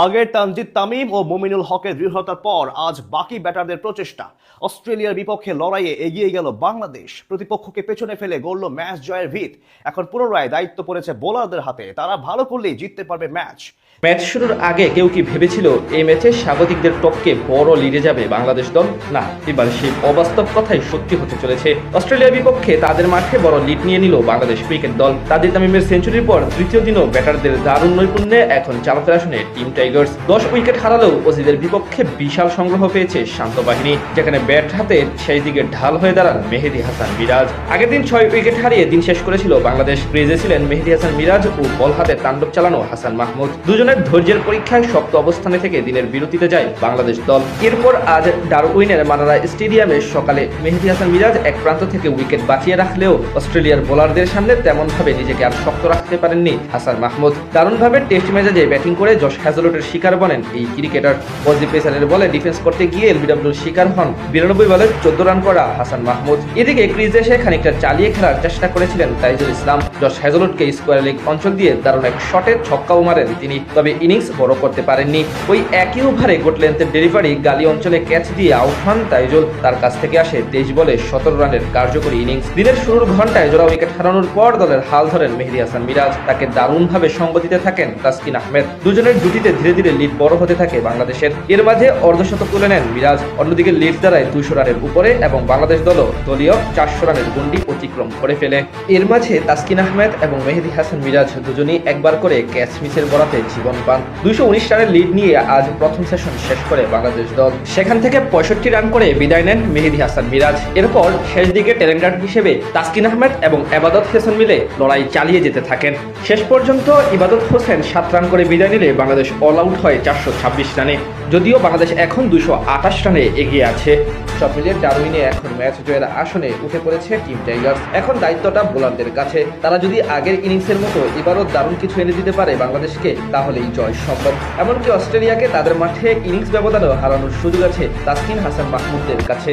আগের তানজিদ তামিম ও মুমিনুল হকের দৃঢ়তার পর আজ বাকি ব্যাটারদের প্রচেষ্টা। অস্ট্রেলিয়ার বিপক্ষে লড়াইয়ে এগিয়ে গেল বাংলাদেশ, প্রতিপক্ষকে পেছনে ফেলে গড়ল ম্যাচ জয়ের ভিত। এখন পুনরায় দায়িত্ব পড়েছে বোলারদের হাতে, তারা ভালো করলেই জিততে পারবে ম্যাচ। ম্যাচ শুরুর আগে কেউ কি ভেবেছিল এই ম্যাচে স্বাগতিকদের টপকে বড় লিডে যাবে বাংলাদেশ দল? না, এবার সেই অবাস্তব কথাই সত্যি হতে চলেছে। অস্ট্রেলিয়ার বিপক্ষে তাদের মাঠে বড় লিড নিয়ে নিল বাংলাদেশ ক্রিকেট দল। তানজিদ তামিমের সেঞ্চুরির পর তৃতীয় দিনও ব্যাটারদের দারুণ নৈপুণ্যে এখন চালাতে আসনে টিম টাইগার্স। 10 উইকেট হারালেও অজিদের বিপক্ষে বিশাল সংগ্রহ পেয়েছে শান্ত বাহিনী, যেখানে ব্যাট হাতে সেই দিকে ঢাল হয়ে দাঁড়ান মেহেদী হাসান মিরাজ। আগের দিন 6 উইকেট হারিয়ে দিন শেষ করেছিল বাংলাদেশ। ক্রিজে ছিলেন মেহেদী হাসান মিরাজ ও বল হাতে তাণ্ডব চালানো হাসান মাহমুদ। দুজনের ধৈর্যের পরীক্ষায় শক্ত অবস্থানে থেকে দিনের বিরতিতে যায় বাংলাদেশ দল। এরপর আজ ডারউইনের মানারা স্টেডিয়ামে সকালে মেহেদী হাসান মিরাজ এক প্রান্ত থেকে উইকেট বাঁচিয়ে রাখলেও অস্ট্রেলিয়ার বোলারদের সামনে তেমনভাবে নিজেকে আর শক্ত রাখতে পারেননি হাসান মাহমুদ। দারুণভাবে টেস্ট মেজাজে ব্যাটিং করে জশ হ্যাজেলউডের শিকার বনেন এই ক্রিকেটার। অজি পেসারের বলে ডিফেন্স করতে গিয়ে এলবিডব্লিউর শিকার হন 92 বলে 14 রান করা হাসান মাহমুদ। এদিকে ক্রিজে এসে খানিকটা চালিয়ে খেলার চেষ্টা করেছিলেন তাইজুল ইসলাম। জশ হ্যাজেলউডকে স্কোয়ার লেগ অঞ্চল দিয়ে দারুণ এক শটে ছক্কাও মারেন তিনি, তবে ইনিংস বড় করতে পারেননি। ওই একই ওভারে গোট লেন্থের ডেলিভারি গালি অঞ্চলে ক্যাচ দিয়ে আউট হন তাইজুল। তার কাছ থেকে আসে 23 বলে 17 রানের কার্যকরী ইনিংস। দিনের শুরুর ঘন্টায় জোড়া উইকেট হারানোর পর দলের হাল ধরেন মেহেদী হাসান মিরাজ। তাকে দারুণভাবে সঙ্গ দিতে থাকেন তাসকিন আহমেদ। দুজনের জুটিতে ধীরে ধীরে লিড বড় হতে থাকে বাংলাদেশের। এর মাঝে অর্ধশতক তুলে নেন মিরাজ। অন্যদিকে লিড দাঁড়ায় 200 রানের উপরে এবং বাংলাদেশ দলও দলীয় 400 রানের গন্ডি অতিক্রম করে ফেলে। এর মাঝে তাসকিন আহমেদ এবং মেহেদী হাসান মিরাজ দুজনেই একবার করে ক্যাচ মিসের বরাতে জীবন পান। 219 রানের লিড নিয়ে আজ প্রথম সেশন শেষ করে বাংলাদেশ দল। সেখান থেকে 65 রান করে বিদায় নেন মেহেদী হাসান মিরাজ। এরপর শেষ দিকে ট্যালেন্টার হিসেবে তাসকিন আহমেদ এবং এবাদত হোসেন মিলে লড়াই চালিয়ে যেতে থাকেন। শেষ পর্যন্ত ইবাদত হোসেন 7 রান করে বিদায় নিলে বাংলাদেশ অল আউট হয় 426 রানে। যদিও বাংলাদেশ এখন 228 রানে এগিয়ে আছে। সব মিলিয়ে ডারউইনে এখন ম্যাচ জয়ের আসনে উঠে পড়েছে টিম টাইগার্স। এখন দায়িত্বটা বোলারদের কাছে। তারা যদি আগের ইনিংসের মতো এবারও দারুণ কিছু এনে দিতে পারে বাংলাদেশকে, তাহলেই জয় সম্ভব। এমনকি অস্ট্রেলিয়াকে তাদের মাঠে ইনিংস ব্যবধানেও হারানোর সুযোগ আছে তাসকিন হাসান মাহমুদের কাছে।